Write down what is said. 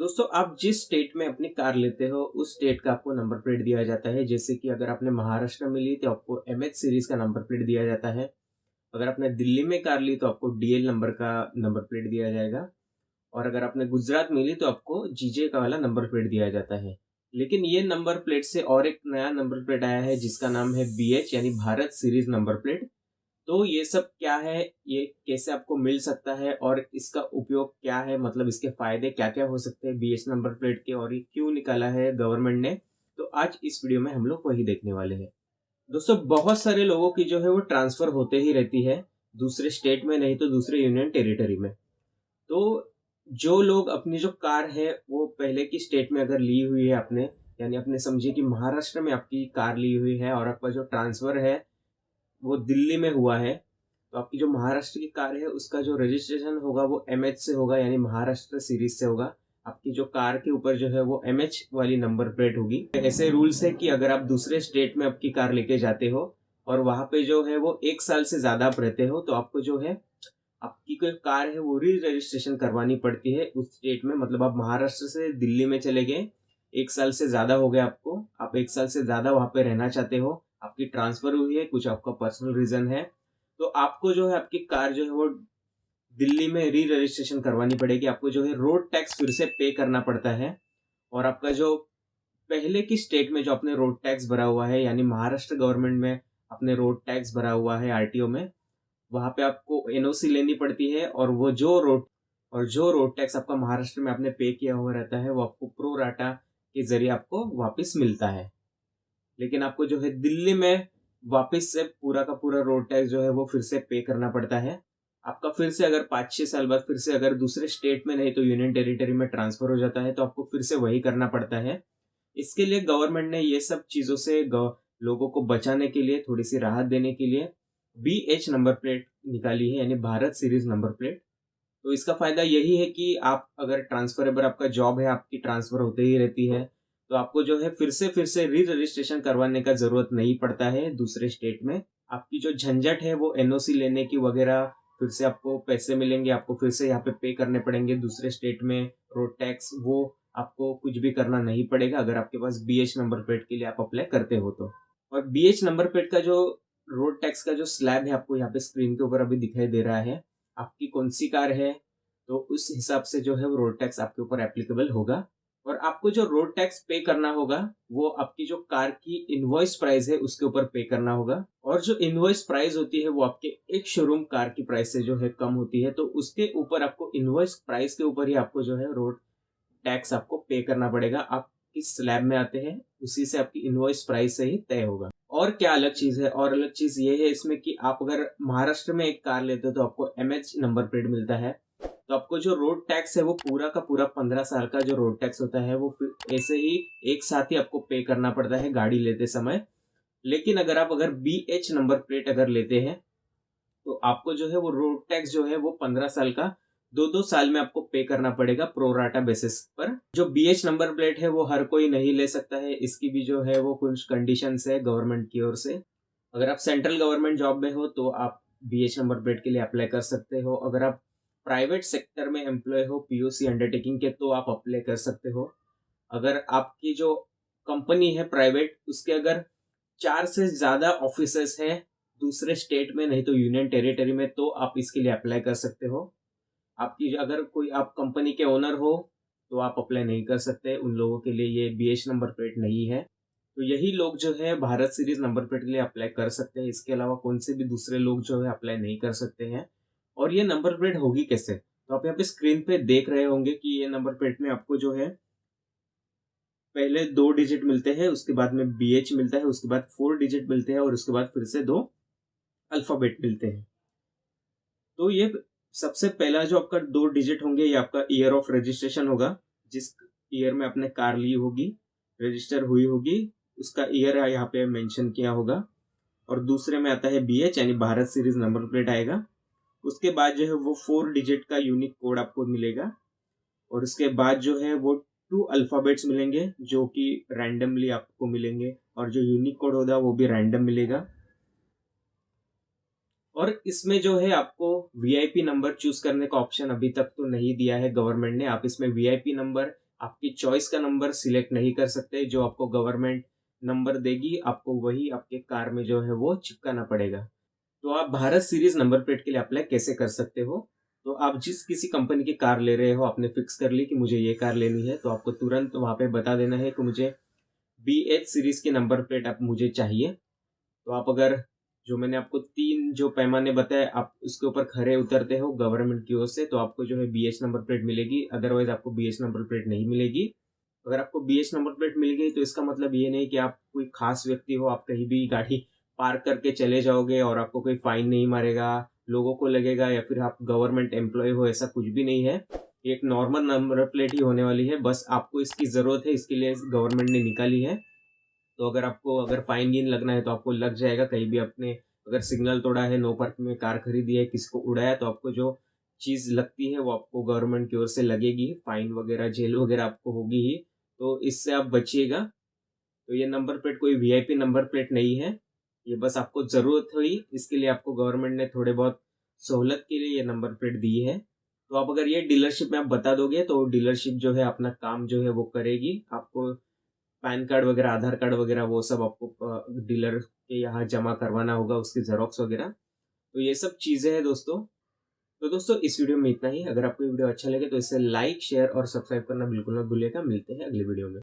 दोस्तों, आप जिस स्टेट में अपनी कार लेते हो उस स्टेट का आपको नंबर प्लेट दिया जाता है। जैसे कि अगर आपने महाराष्ट्र में ली तो आपको एमएच सीरीज का नंबर प्लेट दिया जाता है। अगर आपने दिल्ली में कार ली तो आपको डीएल नंबर का नंबर प्लेट दिया जाएगा। और अगर आपने गुजरात में ली तो आपको जीजे का वाला नंबर प्लेट दिया जाता है। लेकिन ये नंबर प्लेट से और एक नया नंबर प्लेट आया है जिसका नाम है बीएच यानी भारत सीरीज नंबर प्लेट। तो ये सब क्या है, ये कैसे आपको मिल सकता है और इसका उपयोग क्या है, मतलब इसके फायदे क्या-क्या हो सकते हैं बीएच नंबर प्लेट के, और ये क्यों निकाला है गवर्नमेंट ने, तो आज इस वीडियो में हम लोग वही देखने वाले हैं। दोस्तों, बहुत सारे लोगों की जो है वो ट्रांसफ़र होते ही रहती है, दूसरे स्टेट में नहीं तो दूसरे यूनियन टेरिटरी में। तो जो लोग अपनी जो कार है वो पहले की स्टेट में अगर ली हुई है आपने, यानी आपने समझिए कि महाराष्ट्र में आपकी कार ली हुई है और आपका जो ट्रांसफ़र है वो दिल्ली में हुआ है, तो आपकी जो महाराष्ट्र की कार है उसका जो रजिस्ट्रेशन होगा वो एमएच से होगा, यानी महाराष्ट्र सीरीज से होगा। आपकी जो कार के ऊपर जो है वो एमएच वाली नंबर प्लेट होगी। ऐसे रूल्स है कि अगर आप दूसरे स्टेट में आपकी कार लेके जाते हो और वहाँ पे जो है वो 1 साल से ज़्यादा आप रहते हो, तो आपको जो है आपकी कोई कार है वो री-रजिस्ट्रेशन करवानी पड़ती है उस स्टेट में। मतलब आप महाराष्ट्र से दिल्ली में चले गए, 1 साल से ज़्यादा हो गया आपको, आप 1 साल से ज़्यादा वहाँ पे रहना चाहते हो, आपकी ट्रांसफ़र हुई है, कुछ आपका पर्सनल रीज़न है, तो आपको जो है आपकी कार जो है वो दिल्ली में री-रजिस्ट्रेशन करवानी पड़ेगी। आपको जो है रोड टैक्स फिर से पे करना पड़ता है। और आपका जो पहले की स्टेट में जो आपने रोड टैक्स भरा हुआ है, यानी महाराष्ट्र गवर्नमेंट में आपने रोड टैक्स भरा हुआ है आरटीओ में, वहाँ पे आपको एनओसी लेनी पड़ती है। और जो रोड टैक्स आपका महाराष्ट्र में आपने पे किया हुआ रहता है वो आपको प्रो राटा के ज़रिए आपको वापस मिलता है। लेकिन आपको जो है दिल्ली में वापस से पूरा का पूरा रोड टैक्स जो है वो फिर से पे करना पड़ता है। आपका फिर से अगर 5-6 साल बाद फिर से अगर दूसरे स्टेट में नहीं तो यूनियन टेरिटरी में ट्रांसफ़र हो जाता है तो आपको फिर से वही करना पड़ता है। इसके लिए गवर्नमेंट ने ये सब चीज़ों से लोगों को बचाने के लिए, थोड़ी-सी राहत देने के लिए बीएच नंबर प्लेट निकाली है, यानी भारत सीरीज़ नंबर प्लेट। तो इसका फ़ायदा यही है कि आप अगर ट्रांसफ़रेबल आपका जॉब है, आपकी ट्रांसफ़र होते ही रहती है, तो आपको जो है फिर से री-रजिस्ट्रेशन करवाने का ज़रूरत नहीं पड़ता है दूसरे स्टेट में। आपकी जो झंझट है वो एनओसी लेने की वग़ैरह, फिर से आपको पैसे मिलेंगे, आपको फिर से यहाँ पे करने पड़ेंगे दूसरे स्टेट में रोड टैक्स, वो आपको कुछ भी करना नहीं पड़ेगा अगर आपके पास बीएच नंबर प्लेट के लिए आप अप्लाई करते हो तो। और बीएच नंबर प्लेट का जो रोड टैक्स का जो स्लैब है आपको यहाँ पे स्क्रीन के ऊपर अभी दिखाई दे रहा है। आपकी कौन-सी कार है, तो उस हिसाब से जो है वो रोड टैक्स आपके ऊपर एप्लीकेबल होगा। और आपको जो रोड टैक्स पे करना होगा, वो आपकी जो कार की इनवॉइस प्राइस है उसके ऊपर पे करना होगा। और जो इनवॉइस प्राइस होती है वो आपके एक शोरूम कार की प्राइस से जो है कम होती है, तो उसके ऊपर आपको इनवॉइस प्राइस के ऊपर ही आपको जो है रोड टैक्स आपको पे करना पड़ेगा। आप किस स्लैब में आते हैं, उसी से आपकी इनवॉइस प्राइस से ही तय होगा। और क्या अलग चीज़ है, और अलग चीज़ ये है इसमें कि आप अगर महाराष्ट्र में एक कार लेते हो तो आपको एमएच नंबर प्लेट मिलता है। तो आपको जो रोड टैक्स है वो पूरा का पूरा 15 साल का जो रोड टैक्स होता है वो फिर ऐसे ही एक साथ ही आपको पे करना पड़ता है गाड़ी लेते समय। लेकिन अगर बीएच नंबर प्लेट अगर लेते हैं तो आपको जो है वो रोड टैक्स जो है वो 15 साल का 2-2 साल में आपको पे करना पड़ेगा प्रो राटा बेसिस पर। जो बीएच नंबर प्लेट है वो हर कोई नहीं ले सकता है, इसकी भी जो है वो कुछ कंडीशंस है गवर्नमेंट की ओर से। अगर आप सेंट्रल गवर्नमेंट जॉब में हो तो आप बीएच नंबर प्लेट के लिए अप्लाई कर सकते हो। अगर आप प्राइवेट सेक्टर में एम्प्लॉय हो पीओसी अंडरटेकिंग के, तो आप अप्लाई कर सकते हो। अगर आपकी जो कंपनी है प्राइवेट, उसके अगर 4 से ज़्यादा ऑफिसेस हैं दूसरे स्टेट में नहीं तो यूनियन टेरिटरी में, तो आप इसके लिए अप्लाई कर सकते हो। आपकी अगर कोई आप कंपनी के ओनर हो तो आप अप्लाई नहीं कर सकते, उन लोगों के लिए ये बीएच नंबर प्लेट नहीं है। तो यही लोग जो है भारत सीरीज नंबर प्लेट के लिए अप्लाई कर सकते हैं, इसके अलावा कौन से भी दूसरे लोग जो है अप्लाई नहीं कर सकते हैं। और ये नंबर प्लेट होगी कैसे, तो आप यहाँ पे स्क्रीन पे देख रहे होंगे कि ये नंबर प्लेट में आपको जो है पहले 2 डिजिट मिलते हैं, उसके बाद में बीएच मिलता है, उसके बाद 4 डिजिट मिलते हैं और उसके बाद फिर से 2 अल्फ़ाबेट मिलते हैं। तो ये सबसे पहला जो आपका 2 डिजिट होंगे ये आपका ईयर ऑफ रजिस्ट्रेशन होगा, जिस ईयर में आपने कार ली होगी, रजिस्टर हुई होगी, उसका ईयर यहाँ पे मेंशन किया होगा। और दूसरे में आता है बीएच यानी भारत सीरीज नंबर प्लेट आएगा। उसके बाद जो है वो 4 डिजिट का यूनिक कोड आपको मिलेगा और उसके बाद जो है वो 2 अल्फ़ाबेट्स मिलेंगे जो कि रैंडमली आपको मिलेंगे, और जो यूनिक कोड होगा वो भी रैंडम मिलेगा। और इसमें जो है आपको वीआईपी नंबर चूज़ करने का ऑप्शन अभी तक तो नहीं दिया है गवर्नमेंट ने। आप इसमें वीआईपी नंबर आपकी चॉइस का नंबर सिलेक्ट नहीं कर सकते। जो आपको गवर्नमेंट नंबर देगी, आपको वही आपके कार में जो है वो चिपकाना पड़ेगा। तो आप भारत सीरीज नंबर प्लेट के लिए अप्लाई कैसे कर सकते हो? तो आप जिस किसी कंपनी की कार ले रहे हो, आपने फिक्स कर ली कि मुझे ये कार लेनी है, तो आपको तुरंत वहाँ पे बता देना है कि मुझे BH सीरीज की नंबर प्लेट आप मुझे चाहिए। तो आप अगर जो मैंने आपको 3 जो पैमाने बताए, आप उसके ऊपर खरे उतरते हो गवर्नमेंट की ओर से, तो आपको जो है BH नंबर प्लेट मिलेगी, अदरवाइज़ आपको BH नंबर प्लेट नहीं मिलेगी। अगर आपको BH नंबर प्लेट मिल गई तो इसका मतलब ये नहीं कि आप कोई खास व्यक्ति हो, आप कहीं भी गाड़ी पार्क करके चले जाओगे और आपको कोई फाइन नहीं मारेगा, लोगों को लगेगा या फिर आप गवर्नमेंट एम्प्लॉयी हो, ऐसा कुछ भी नहीं है। ये एक नॉर्मल नंबर प्लेट ही होने वाली है, बस आपको इसकी ज़रूरत है, इसके लिए गवर्नमेंट ने निकाली है। तो अगर फाइन-गिन लगना है तो आपको लग जाएगा। कहीं भी आपने अगर सिग्नल तोड़ा है, नो पार्किंग में कार खरीदी है, किसी को उड़ाया, तो आपको जो चीज़ लगती है वो आपको गवर्नमेंट की ओर से लगेगी। फाइन वगैरह, जेल वगैरह आपको होगी ही, तो इससे आप बचिएगा। तो ये नंबर प्लेट कोई वीआईपी नंबर प्लेट नहीं है। ये बस आपको ज़रूरत हुई, इसके लिए आपको गवर्नमेंट ने थोड़े बहुत सहूलत के लिए ये नंबर प्लेट दी है। तो आप अगर ये डीलरशिप में आप बता दोगे तो डीलरशिप जो है अपना काम जो है वो करेगी। आपको पैन कार्ड वगैरह, आधार कार्ड वगैरह वो सब आपको डीलर के यहाँ जमा करवाना होगा, उसकी ज़ेरॉक्स वगैरह। तो ये सब चीज़ें हैं दोस्तों। तो दोस्तों इस वीडियो में इतना ही। अगर आपको ये वीडियो अच्छा लगे तो इसे लाइक, शेयर और सब्सक्राइब करना बिल्कुल मत भूलिएगा। मिलते हैं अगली वीडियो में।